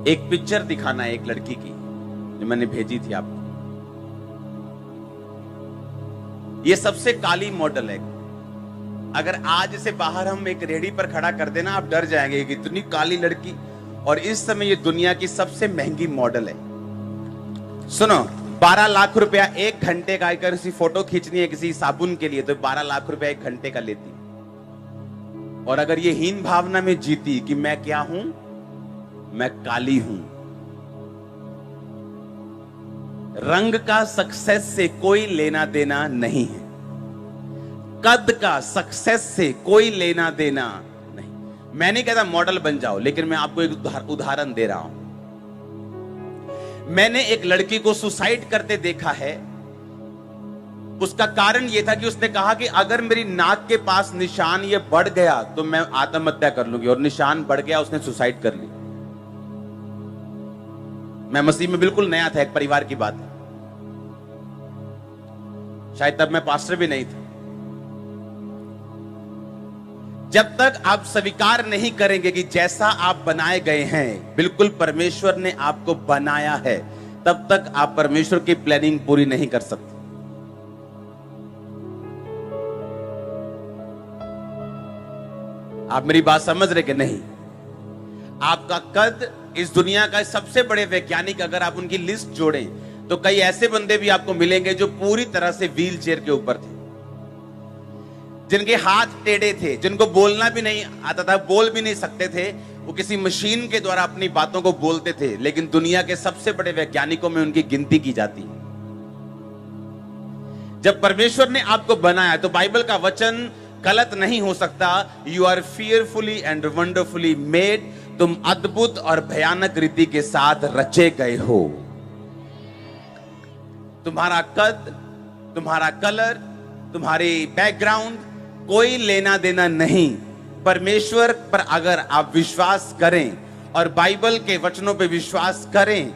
एक पिक्चर दिखाना है एक लड़की की जो मैंने भेजी थी आपको। ये सबसे काली मॉडल है। अगर आज इसे बाहर हम एक रेडी पर खड़ा कर देना आप डर जाएंगे कि इतनी काली लड़की। और इस समय ये दुनिया की सबसे महंगी मॉडल है। सुनो, 12 लाख रुपया एक घंटे का। अगर किसी फोटो खींचनी है किसी साबुन के लिए तो 12 लाख रुपया एक घंटे का लेती। और अगर ये हीन भावना में जीती कि मैं क्या हूं, मैं काली हूं। रंग का सक्सेस से कोई लेना देना नहीं है। कद का सक्सेस से कोई लेना देना नहीं। मैं नहीं कहता मॉडल बन जाओ, लेकिन मैं आपको एक उदाहरण दे रहा हूं। मैंने एक लड़की को सुसाइड करते देखा है। उसका कारण यह था कि उसने कहा कि अगर मेरी नाक के पास निशान ये बढ़ गया तो मैं आत्महत्या कर लूंगी। और निशान बढ़ गया, उसने सुसाइड कर ली। मैं मसीह में बिल्कुल नया था, एक परिवार की बात है। शायद तब मैं पास्टर भी नहीं था। जब तक आप स्वीकार नहीं करेंगे कि जैसा आप बनाए गए हैं बिल्कुल परमेश्वर ने आपको बनाया है, तब तक आप परमेश्वर की प्लानिंग पूरी नहीं कर सकते। आप मेरी बात समझ रहे कि नहीं? आपका कद, इस दुनिया का सबसे बड़े वैज्ञानिक अगर आप उनकी लिस्ट जोड़ें तो कई ऐसे बंदे भी आपको मिलेंगे जो पूरी तरह से व्हील चेयर के ऊपर थे, जिनके हाथ टेढ़े थे, जिनको बोलना भी नहीं आता था, बोल भी नहीं सकते थे। वो किसी मशीन के द्वारा अपनी बातों को बोलते थे, लेकिन दुनिया के सबसे बड़े वैज्ञानिकों में उनकी गिनती की जाती है। जब परमेश्वर ने आपको बनाया तो बाइबल का वचन गलत नहीं हो सकता। You are fearfully and wonderfully made. तुम अद्भुत और भयानक रीति के साथ रचे गए हो। तुम्हारा कद, तुम्हारा कलर, तुम्हारी बैकग्राउंड कोई लेना देना नहीं। परमेश्वर पर अगर आप विश्वास करें और बाइबल के वचनों पे विश्वास करें,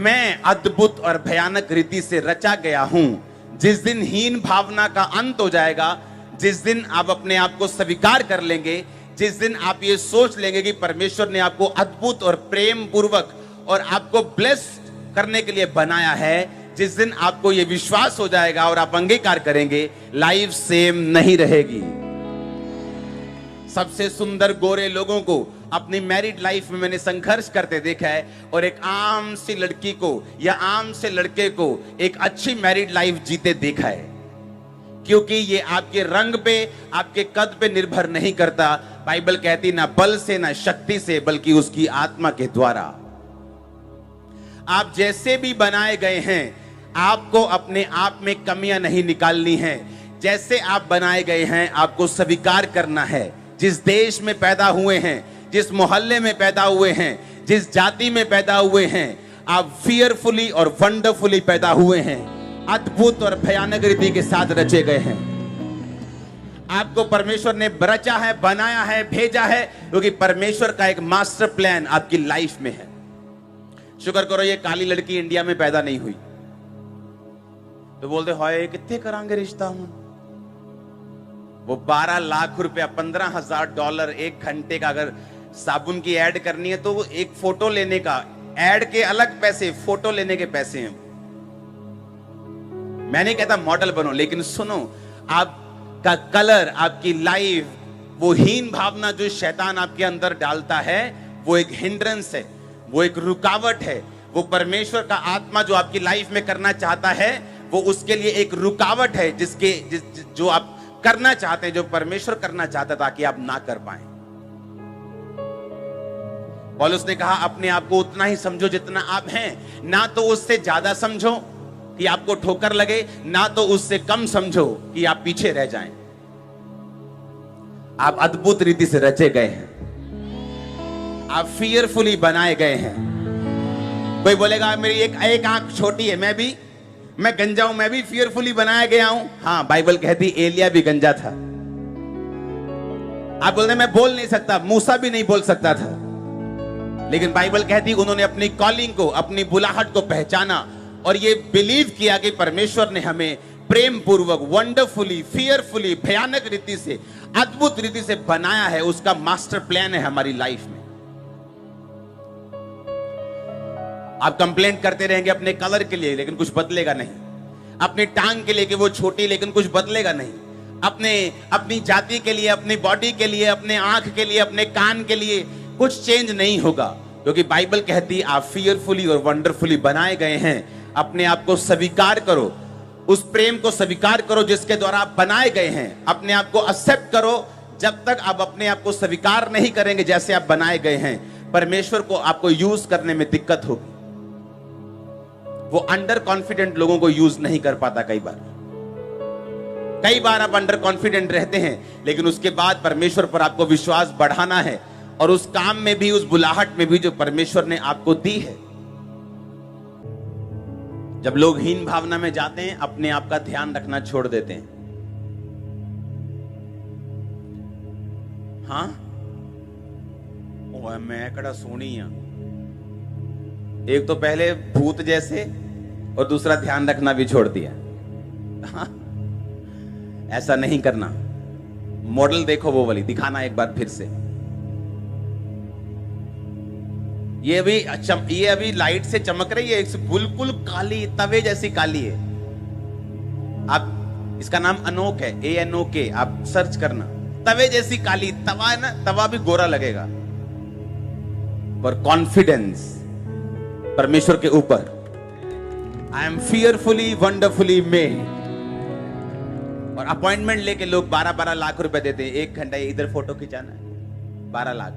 मैं अद्भुत और भयानक रीति से रचा गया हूं। जिस दिन हीन भावना का अंत हो जाएगा, जिस दिन आप अपने आप को स्वीकार कर लेंगे, जिस दिन आप ये सोच लेंगे कि परमेश्वर ने आपको अद्भुत और प्रेम पूर्वक और आपको ब्लेस करने के लिए बनाया है, जिस दिन आपको ये विश्वास हो जाएगा और आप अंगीकार करेंगे, लाइफ सेम नहीं रहेगी। सबसे सुंदर गोरे लोगों को अपनी मैरिड लाइफ में मैंने संघर्ष करते देखा है, और एक आम सी लड़की को या आम से लड़के को एक अच्छी मैरिड लाइफ जीते देखा है। क्योंकि ये आपके रंग पे, आपके कद पे निर्भर नहीं करता। बाइबल कहती ना बल से ना शक्ति से, बल्कि उसकी आत्मा के द्वारा। आप जैसे भी बनाए गए हैं, आपको अपने आप में कमियां नहीं निकालनी है। जैसे आप बनाए गए हैं आपको स्वीकार करना है। जिस देश में पैदा हुए हैं, जिस मोहल्ले में पैदा हुए हैं, जिस जाति में पैदा हुए हैं, आप फियरफुली और वंडरफुली पैदा हुए हैं। अद्भुत और भयानक रीति के साथ रचे गए हैं। आपको परमेश्वर ने रचा है, बनाया है, भेजा है, क्योंकि परमेश्वर का एक मास्टर प्लान आपकी लाइफ में है। शुक्र करो ये काली लड़की इंडिया में पैदा नहीं हुई तो बोलते हाय कितने करांगे रिश्ता हूं। वो 12 लाख रुपया, $15,000 एक घंटे का। अगर साबुन की ऐड करनी है तो वो एक फोटो लेने का, ऐड के अलग पैसे, फोटो लेने के पैसे हैं। मैं नहीं कहता मॉडल बनो, लेकिन सुनो, आपका कलर, आपकी लाइफ, वो हीन भावना जो शैतान आपके अंदर डालता है, वो एक हिंड्रेंस है, वो एक रुकावट है। वो परमेश्वर का आत्मा जो आपकी लाइफ में करना चाहता है, वो उसके लिए एक रुकावट है, जो आप करना चाहते हैं, जो परमेश्वर करना चाहता, ताकि आप ना कर पाए। पौलुस ने कहा अपने आप को उतना ही समझो जितना आप हैं, ना तो उससे ज्यादा समझो कि आपको ठोकर लगे, ना तो उससे कम समझो कि आप पीछे रह जाएं। आप अद्भुत रीति से रचे गए हैं। आप फियरफुली बनाए गए हैं। कोई बोलेगा मेरी एक आंख छोटी है, मैं गंजा हूं, मैं भी फियरफुली बनाया गया हूं। हाँ, बाइबल कहती एलिया भी गंजा था। आप बोलते मैं बोल नहीं सकता, मूसा भी नहीं बोल सकता था, लेकिन बाइबल कहती उन्होंने अपनी कॉलिंग को, अपनी बुलाहट को पहचाना और ये बिलीव किया कि परमेश्वर ने हमें प्रेम पूर्वक, वंडरफुली, फियरफुली, भयानक रीति से, अद्भुत रीति से बनाया है। उसका मास्टर प्लान है हमारी लाइफ में। आप कंप्लेंट करते रहेंगे अपने कलर के लिए, लेकिन कुछ बदलेगा नहीं। अपनी टांग के लिए कि वो छोटी, लेकिन कुछ बदलेगा नहीं। अपनी जाति के लिए, अपनी बॉडी के लिए, अपने आंख के लिए, अपने कान के लिए कुछ चेंज नहीं होगा, क्योंकि बाइबल कहती है आप फियरफुली और वंडरफुली बनाए गए हैं। अपने आप को स्वीकार करो, उस प्रेम को स्वीकार करो जिसके द्वारा आप बनाए गए हैं। अपने आप को एक्सेप्ट करो। जब तक आप अपने आप को स्वीकार नहीं करेंगे जैसे आप बनाए गए हैं, परमेश्वर को आपको यूज करने में दिक्कत होगी। वो अंडर कॉन्फिडेंट लोगों को यूज नहीं कर पाता। कई बार आप अंडर कॉन्फिडेंट रहते हैं, लेकिन उसके बाद परमेश्वर पर आपको विश्वास बढ़ाना है, और उस काम में भी, उस बुलाहट में भी जो परमेश्वर ने आपको दी है। जब लोग हीन भावना में जाते हैं, अपने आप का ध्यान रखना छोड़ देते हैं। हाँ, ओए मैं कड़ा सोनी है। एक तो पहले भूत जैसे, और दूसरा ध्यान रखना भी छोड़ दिया। हाँ, ऐसा नहीं करना। मॉडल देखो, वो वाली दिखाना एक बार फिर से। ये अभी लाइट से चमक रही है, बिल्कुल काली, तवे जैसी काली है। आप, इसका नाम अनोक है, ANOK, आप सर्च करना। तवे जैसी काली, तवा है ना, तवा भी गोरा लगेगा। पर कॉन्फिडेंस परमेश्वर के ऊपर, I am fearfully wonderfully made. और अपॉइंटमेंट लेके लोग 12-12 लाख रुपए देते हैं। 1 घंटा इधर फोटो खिंचाना है, 12 लाख।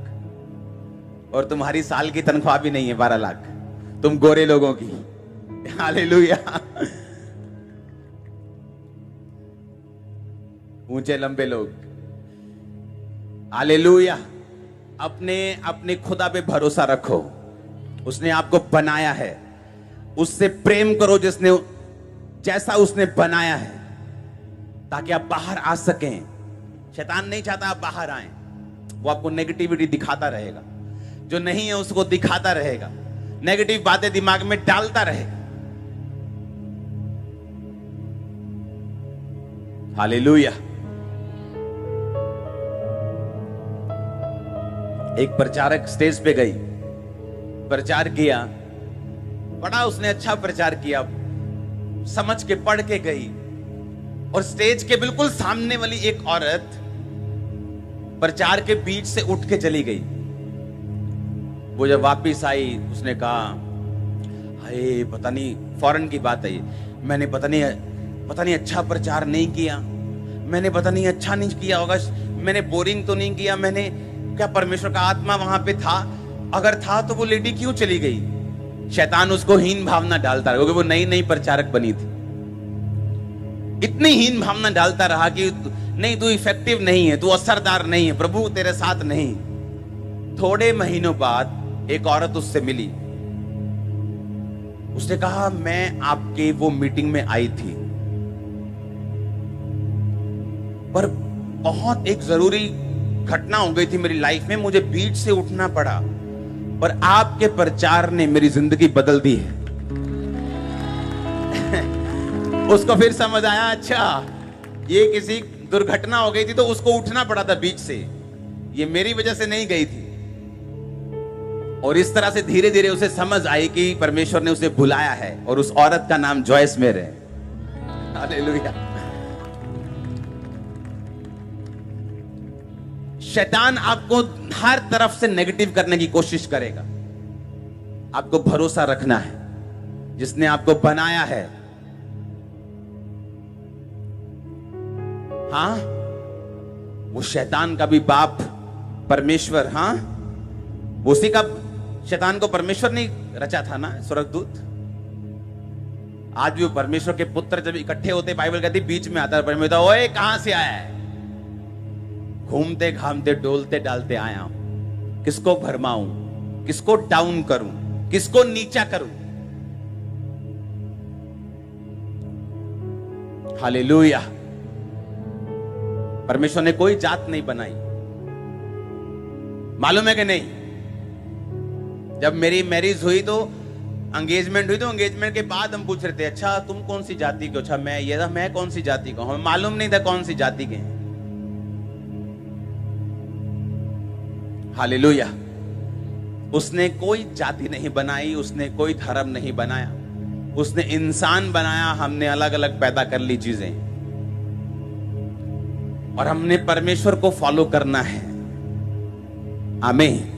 और तुम्हारी साल की तनख्वाह भी नहीं है 12 लाख, तुम गोरे लोगों की। हालेलुया। ऊंचे लंबे लोग, हालेलुया। अपने खुदा पे भरोसा रखो। उसने आपको बनाया है, उससे प्रेम करो जैसा उसने बनाया है, ताकि आप बाहर आ सकें। शैतान नहीं चाहता आप बाहर आए। वो आपको नेगेटिविटी दिखाता रहेगा, जो नहीं है उसको दिखाता रहेगा, नेगेटिव बातें दिमाग में डालता रहेगा। हालेलुया। एक प्रचारक स्टेज पे गई, प्रचार किया, बड़ा उसने अच्छा प्रचार किया, समझ के पढ़ के गई, और स्टेज के बिल्कुल सामने वाली एक औरत प्रचार के बीच से उठ के चली गई। वो जब वापिस आई, उसने कहा, हाय पता नहीं, फौरन की बात है, मैंने पता नहीं अच्छा प्रचार नहीं किया, मैंने पता नहीं अच्छा नहीं किया होगा, मैंने बोरिंग तो नहीं किया, मैंने क्या परमेश्वर का आत्मा वहां पे था? अगर था तो वो लेडी क्यों चली गई? शैतान उसको हीन भावना डालता रहा, क्योंकि वो नई प्रचारक बनी थी। इतनी हीन भावना डालता रहा कि नहीं, तू इफेक्टिव नहीं है, तू असरदार नहीं है, प्रभु तेरे साथ नहीं। थोड़े महीनों बाद एक औरत उससे मिली। उसने कहा, मैं आपके वो मीटिंग में आई थी, पर बहुत एक जरूरी घटना हो गई थी मेरी लाइफ में, मुझे बीच से उठना पड़ा, पर आपके प्रचार ने मेरी जिंदगी बदल दी है। उसको फिर समझ आया, अच्छा ये किसी दुर्घटना हो गई थी तो उसको उठना पड़ा था बीच से, ये मेरी वजह से नहीं गई थी। और इस तरह से धीरे धीरे उसे समझ आई कि परमेश्वर ने उसे बुलाया है, और उस औरत का नाम जॉयस मेयर है। हालेलुया। शैतान आपको हर तरफ से नेगेटिव करने की कोशिश करेगा। आपको भरोसा रखना है जिसने आपको बनाया है। हाँ, वो शैतान का भी बाप परमेश्वर, हाँ, उसी का, शैतान को परमेश्वर ने रचा था ना, स्वर्गदूत। आज भी वो परमेश्वर के पुत्र जब इकट्ठे होते, बाइबल कहती बीच में आता है परमेश्वर, ओए कहां से आया है? घूमते घामते डोलते डालते आया हूं, किसको भरमाऊं, किसको डाउन करूं, किसको नीचा करूं। हालेलुया। परमेश्वर ने कोई जात नहीं बनाई, मालूम है कि नहीं? जब मेरी मैरिज हुई तो एंगेजमेंट हुई, तो एंगेजमेंट के बाद हम पूछ रहे थे, अच्छा तुम कौन सी जाति के? अच्छा मैं ये था, मैं कौन सी जाति का? हमें मालूम नहीं था कौन सी जाति के हैं। हालेलुया। उसने कोई जाति नहीं बनाई, उसने कोई धर्म नहीं बनाया, उसने इंसान बनाया। हमने अलग अलग पैदा कर ली चीजें और हमने परमेश्वर को फॉलो करना है। आमीन।